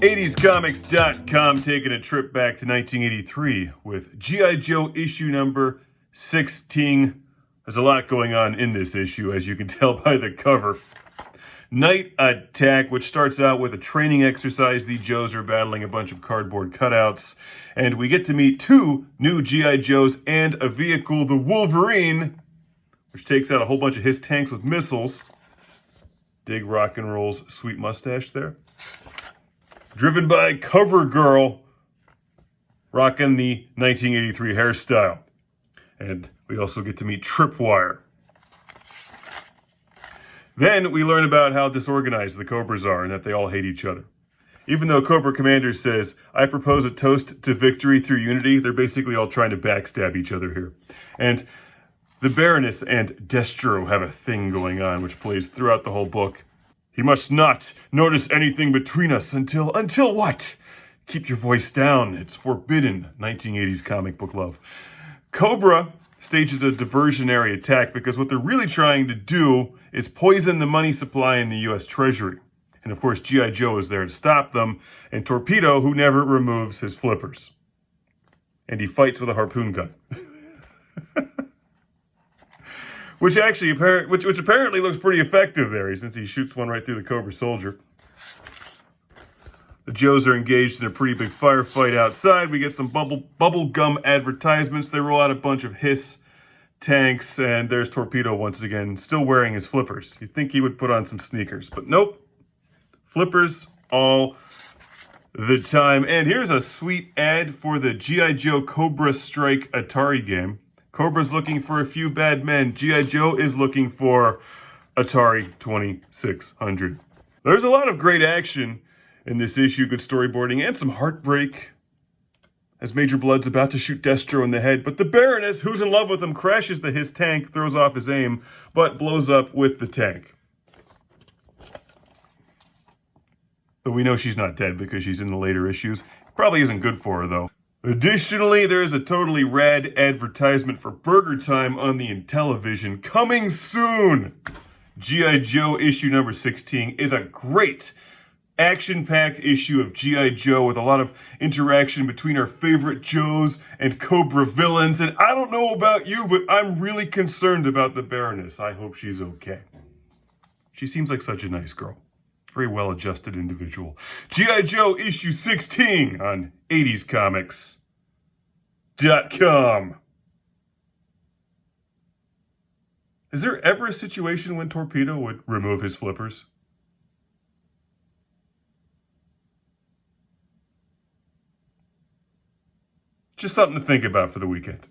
80scomics.com taking a trip back to 1983 with G.I. Joe issue number 16. There's a lot going on in this issue, as you can tell by the cover. Night Attack, which starts out with a training exercise. The Joes are battling a bunch of cardboard cutouts, and we get to meet two new G.I. Joes and a vehicle, the Wolverine, which takes out a whole bunch of his tanks with missiles. Dig rock and roll's sweet mustache there. Driven by Cover Girl, rocking the 1983 hairstyle. And we also get to meet Tripwire. Then we learn about how disorganized the Cobras are and that they all hate each other. Even though Cobra Commander says, "I propose a toast to victory through unity," they're basically all trying to backstab each other here. And the Baroness and Destro have a thing going on, which plays throughout the whole book. He must not notice anything between us until what? Keep your voice down. It's forbidden. 1980s comic book love. Cobra stages a diversionary attack because what they're really trying to do is poison the money supply in the U.S. Treasury. And of course, G.I. Joe is there to stop them, and Torpedo, who never removes his flippers. And he fights with a harpoon gun. Which apparently looks pretty effective there, since he shoots one right through the Cobra soldier. The Joes are engaged in a pretty big firefight outside. We get some bubble gum advertisements. They roll out a bunch of hiss tanks, and there's Torpedo once again, still wearing his flippers. You'd think he would put on some sneakers, but nope. Flippers all the time. And here's a sweet ad for the G.I. Joe Cobra Strike Atari game. Cobra's looking for a few bad men. G.I. Joe is looking for Atari 2600. There's a lot of great action in this issue, good storyboarding, and some heartbreak as Major Blood's about to shoot Destro in the head, but the Baroness, who's in love with him, crashes his tank, throws off his aim, but blows up with the tank. But we know she's not dead because she's in the later issues. Probably isn't good for her, though. Additionally, there's a totally rad advertisement for Burger Time on the Intellivision coming soon. G.I. Joe issue number 16 is a great action-packed issue of G.I. Joe with a lot of interaction between our favorite Joes and Cobra villains. And I don't know about you, but I'm really concerned about the Baroness. I hope she's okay. She seems like such a nice girl. Very well-adjusted individual. G.I. Joe issue 16 on 80scomics.com. Is there ever a situation when Torpedo would remove his flippers? Just something to think about for the weekend.